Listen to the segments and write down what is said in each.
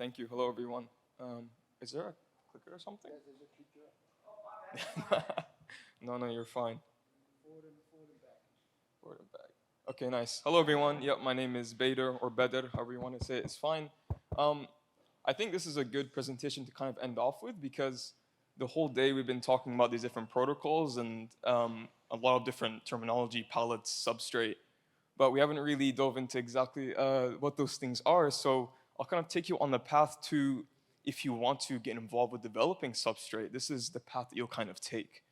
Thank you. Hello, everyone. Is there a clicker or something? No, no, you're fine. Forward and back. Okay, nice. Hello, everyone. Yep, my name is Bader or Beder, however you want to say it. It's fine. Um, I think this is a good presentation to kind of end off with because the whole day we've been talking about these different protocols and a lot of different terminology, palettes, substrate, but we haven't really dove into exactly what those things are. So I'll kind of take you on the path to, if you want to get involved with developing Substrate, this is the path that you'll kind of take.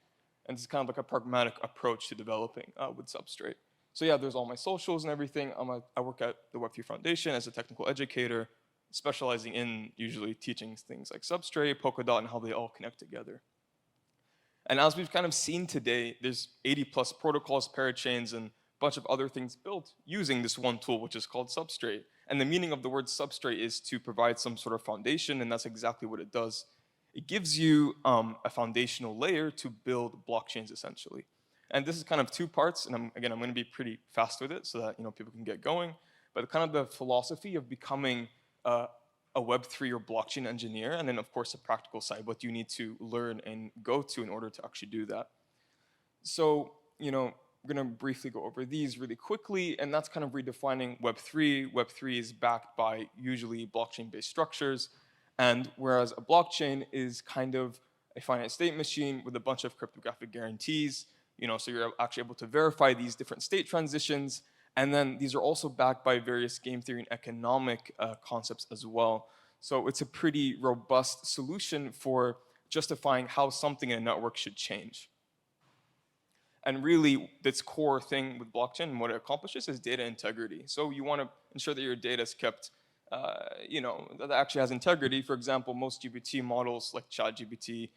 And this is kind of like a pragmatic approach to developing with Substrate. So yeah, there's all my socials and everything. I work at the Web3 Foundation as a technical educator, specializing in usually teaching things like Substrate, Polkadot, and how they all connect together. And as we've kind of seen today, there's 80 plus protocols, parachains, and a bunch of other things built using this one tool, which is called Substrate. And the meaning of the word substrate is to provide some sort of foundation, and that's exactly what it does. It gives you a foundational layer to build blockchains, essentially. And this is kind of two parts, and I'm going to be pretty fast with it so that people can get going. But kind of the philosophy of becoming a Web3 or blockchain engineer, and then of course the practical side, what you need to learn and go to in order to actually do that. So, we're gonna briefly go over these really quickly, and that's kind of redefining Web3. Web3 is backed by usually blockchain-based structures, and whereas a blockchain is kind of a finite state machine with a bunch of cryptographic guarantees, so you're actually able to verify these different state transitions. And then these are also backed by various game theory and economic concepts as well. So it's a pretty robust solution for justifying how something in a network should change. And really, this core thing with blockchain and what it accomplishes is data integrity. So you want to ensure that your data is kept, that actually has integrity. For example, most GPT models like ChatGPT,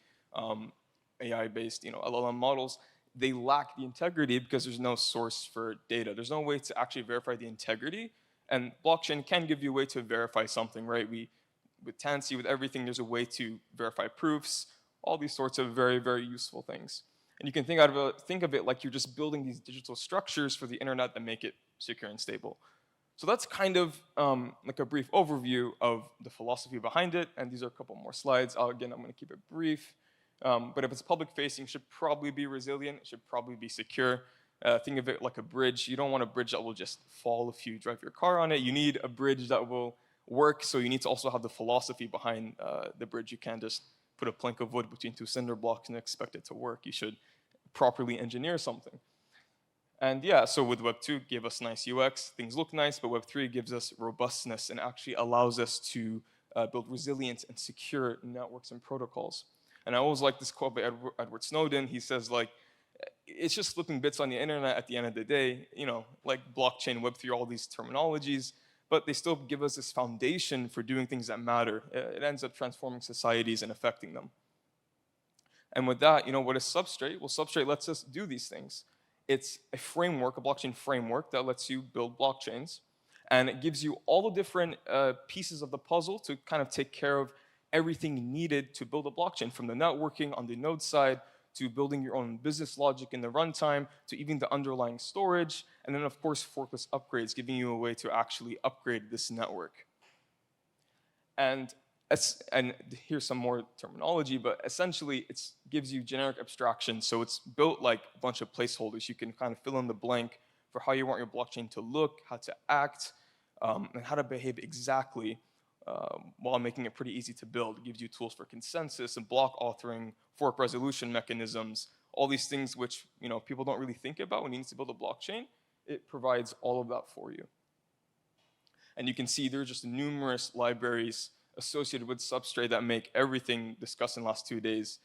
AI-based, LLM models, they lack the integrity because there's no source for data. There's no way to actually verify the integrity. And blockchain can give you a way to verify something, right? With Tansy, with everything, there's a way to verify proofs, all these sorts of very, very useful things. And you can think of it like you're just building these digital structures for the internet that make it secure and stable. So that's kind of like a brief overview of the philosophy behind it. And these are a couple more slides. Again, I'm going to keep it brief. But if it's public facing, it should probably be resilient. It should probably be secure. Think of it like a bridge. You don't want a bridge that will just fall if you drive your car on it. You need a bridge that will work. So you need to also have the philosophy behind the bridge. You can't just put a plank of wood between two cinder blocks and expect it to work. You should properly engineer something. And yeah, so with Web 2, gave us nice UX. Things look nice, but Web 3 gives us robustness and actually allows us to build resilient and secure networks and protocols. And I always like this quote by Edward Snowden. He says, like, it's just flipping bits on the internet at the end of the day, like blockchain, Web3, all these terminologies, but they still give us this foundation for doing things that matter. It ends up transforming societies and affecting them. And with that, what is Substrate? Well, Substrate lets us do these things. It's a framework, a blockchain framework that lets you build blockchains. And it gives you all the different pieces of the puzzle to kind of take care of everything needed to build a blockchain, from the networking on the node side to building your own business logic in the runtime to even the underlying storage. And then, of course, forkless upgrades, giving you a way to actually upgrade this network. And here's some more terminology, but essentially it gives you generic abstraction. So it's built like a bunch of placeholders. You can kind of fill in the blank for how you want your blockchain to look, how to act, and how to behave exactly while making it pretty easy to build. It gives you tools for consensus and block authoring, fork resolution mechanisms, all these things which people don't really think about when you need to build a blockchain. It provides all of that for you. And you can see there are just numerous libraries associated with Substrate that make everything discussed in the last 2 days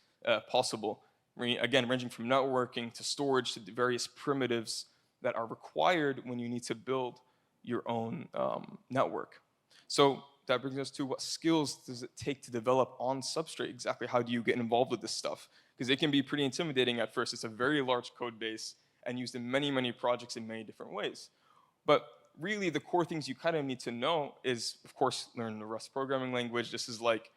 possible. Again, ranging from networking to storage to the various primitives that are required when you need to build your own network. So that brings us to what skills does it take to develop on Substrate? Exactly how do you get involved with this stuff? Because it can be pretty intimidating at first. It's a very large code base and used in many, many projects in many different ways. But really, the core things you kind of need to know is, of course, learn the Rust programming language. This is like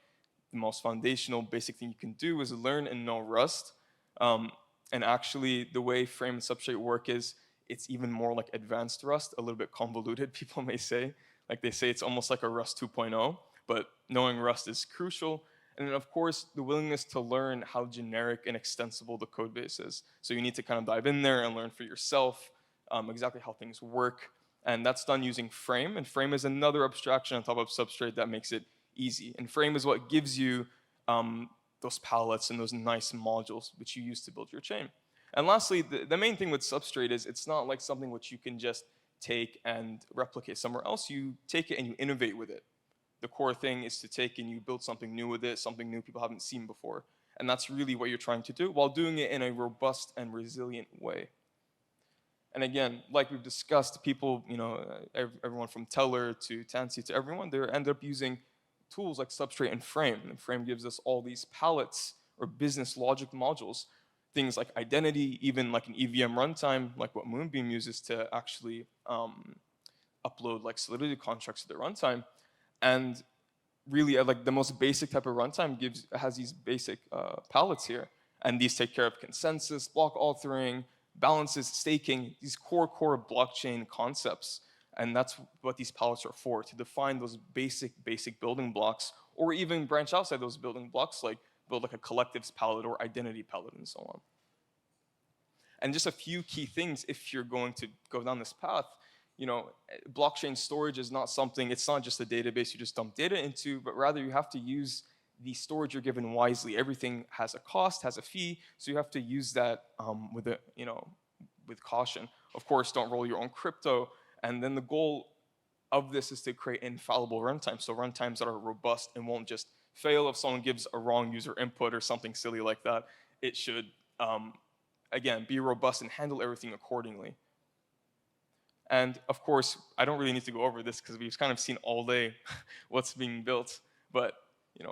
the most foundational, basic thing you can do is learn and know Rust. And actually, the way Frame and Substrate work is it's even more like advanced Rust, a little bit convoluted, people may say. Like they say it's almost like a Rust 2.0, but knowing Rust is crucial. And then, of course, the willingness to learn how generic and extensible the code base is. So you need to kind of dive in there and learn for yourself exactly how things work. And that's done using Frame. And Frame is another abstraction on top of Substrate that makes it easy. And Frame is what gives you those palettes and those nice modules which you use to build your chain. And lastly, the main thing with Substrate is it's not like something which you can just take and replicate somewhere else. You take it and you innovate with it. The core thing is to take and you build something new with it, something new people haven't seen before. And that's really what you're trying to do while doing it in a robust and resilient way. And again, like we've discussed, people, everyone from Teller to Tansy to everyone, they end up using tools like Substrate and Frame. And Frame gives us all these palettes or business logic modules, things like identity, even like an EVM runtime, like what Moonbeam uses to actually upload like Solidity contracts to their runtime. And really, like the most basic type of runtime has these basic palettes here. And these take care of consensus, block authoring, balances, staking, these core blockchain concepts. And that's what these palettes are for, to define those basic building blocks, or even branch outside those building blocks, like build like a collectives palette or identity palette and so on. And just a few key things if you're going to go down this path. Blockchain storage is not something, it's not just a database you just dump data into, but rather you have to use the storage you're given wisely. Everything has a cost, has a fee, so you have to use that with caution. Of course, don't roll your own crypto, and then the goal of this is to create infallible runtimes, so runtimes that are robust and won't just fail if someone gives a wrong user input or something silly like that. It should, again, be robust and handle everything accordingly. And of course, I don't really need to go over this because we've kind of seen all day what's being built. But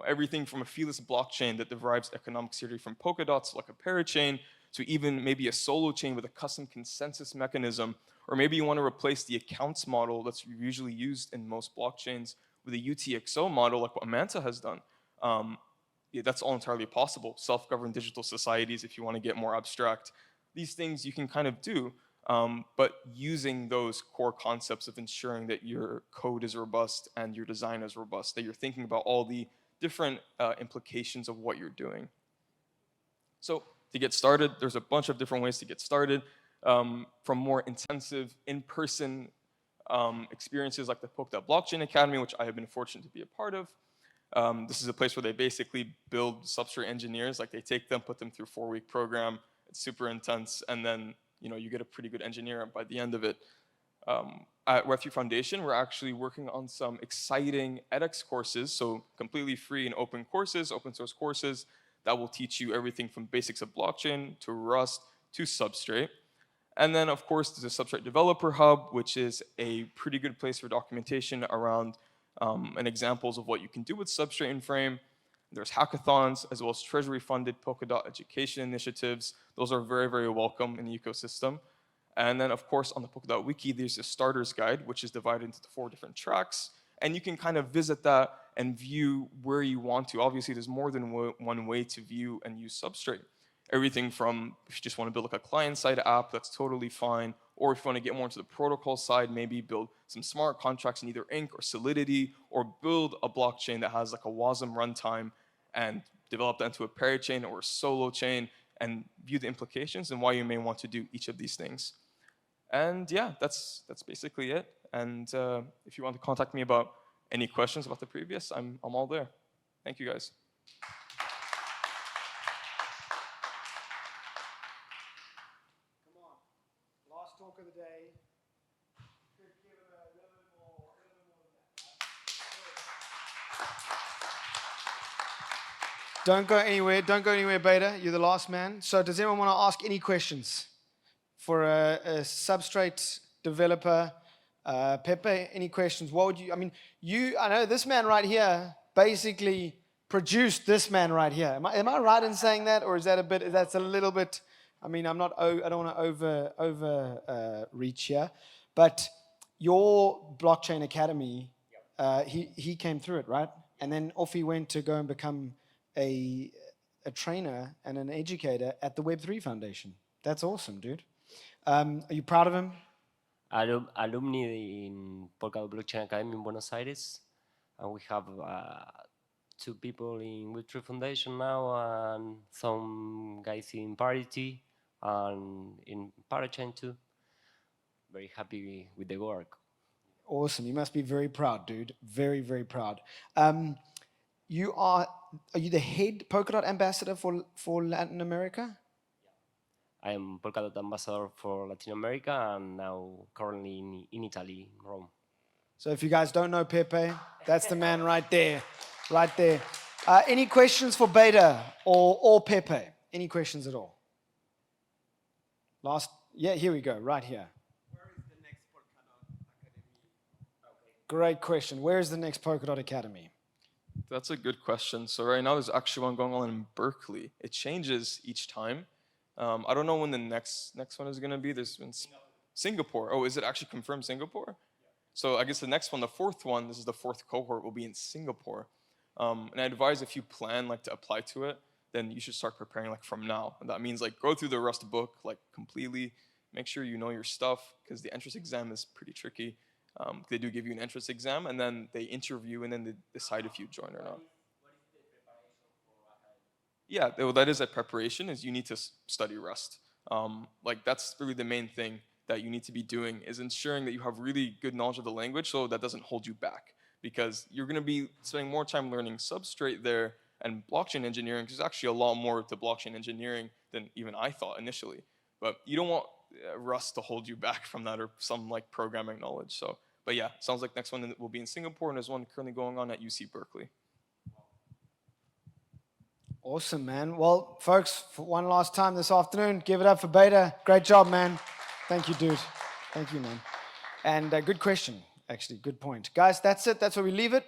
everything from a feeless blockchain that derives economic security from Polkadot, like a parachain, to even maybe a solo chain with a custom consensus mechanism. Or maybe you want to replace the accounts model that's usually used in most blockchains with a UTXO model, like what Manta has done. Yeah, that's all entirely possible. Self-governed digital societies, if you want to get more abstract. These things you can kind of do. But using those core concepts of ensuring that your code is robust and your design is robust, that you're thinking about all the different implications of what you're doing. So to get started, there's a bunch of different ways to get started, from more intensive in-person experiences like the Polkadot Blockchain Academy, which I have been fortunate to be a part of. This is a place where they basically build Substrate engineers. Like they take them, put them through a 4-week program. It's super intense, and then you get a pretty good engineer by the end of it. At Web3 Foundation, we're actually working on some exciting edX courses, so completely free and open courses, open source courses that will teach you everything from basics of blockchain to Rust to Substrate. And then, of course, there's a Substrate Developer Hub, which is a pretty good place for documentation around and examples of what you can do with Substrate and Frame. There's hackathons, as well as treasury-funded Polkadot education initiatives. Those are very, very welcome in the ecosystem. And then, of course, on the Polkadot Wiki, there's a starter's guide, which is divided into 4 different tracks. And you can kind of visit that and view where you want to. Obviously, there's more than one way to view and use Substrate. Everything from, if you just want to build like a client-side app, that's totally fine. Or if you want to get more into the protocol side, maybe build some smart contracts in either Ink or Solidity, or build a blockchain that has like a WASM runtime and develop that into a parachain or a solo chain and view the implications and why you may want to do each of these things. And yeah, that's basically it. And if you want to contact me about any questions about the previous, I'm all there. Thank you, guys. Come on, last talk of the day. Could give it a little bit more than that. Don't go anywhere, Beta. You're the last man. So does anyone want to ask any questions for a Substrate developer? Pepe, any questions? What would you, I know this man right here basically produced this man right here. Am I right in saying that? Or is that that's a little bit, I don't want to over reach here, but your blockchain academy, he came through it, right? And then off he went to go and become a trainer and an educator at the Web3 Foundation. That's awesome, dude. Are you proud of him? Alumni in Polkadot Blockchain Academy in Buenos Aires. And we have 2 people in Web3 Foundation now, and some guys in Parity and in Parachain too. Very happy with the work. Awesome. You must be very proud, dude. Very, very proud. You are you the head Polkadot ambassador for Latin America? I am Polkadot ambassador for Latin America and now currently in Italy, in Rome. So if you guys don't know Pepe, that's the man right there. Right there. Any questions for Beta or Pepe? Any questions at all? Yeah, here we go, right here. Where is the next Polkadot Academy? Great question. Where is the next Polkadot Academy? That's a good question. So right now there's actually one going on in Berkeley. It changes each time. I don't know when the next one is going to be. There's been Singapore. Oh, is it actually confirmed Singapore? Yeah. So I guess the next one, the fourth one, this is the fourth cohort, will be in Singapore. And I advise if you plan like to apply to it, then you should start preparing like from now. And that means like go through the Rust book like completely. Make sure you know your stuff because the entrance exam is pretty tricky. They do give you an entrance exam and then they interview and then they decide if you join or not. Yeah, well, that is a preparation. Is you need to study Rust. Like that's really the main thing that you need to be doing is ensuring that you have really good knowledge of the language, so that doesn't hold you back. Because you're going to be spending more time learning Substrate there and blockchain engineering. Because there's actually a lot more to blockchain engineering than even I thought initially. But you don't want Rust to hold you back from that or some like programming knowledge. So, but yeah, sounds like next one will be in Singapore, and there's one currently going on at UC Berkeley. Awesome, man. Well, folks, for one last time this afternoon, give it up for Beta. Great job, man. Thank you, dude. Thank you, man. And good question, actually. Good point. Guys, that's it. That's where we leave it.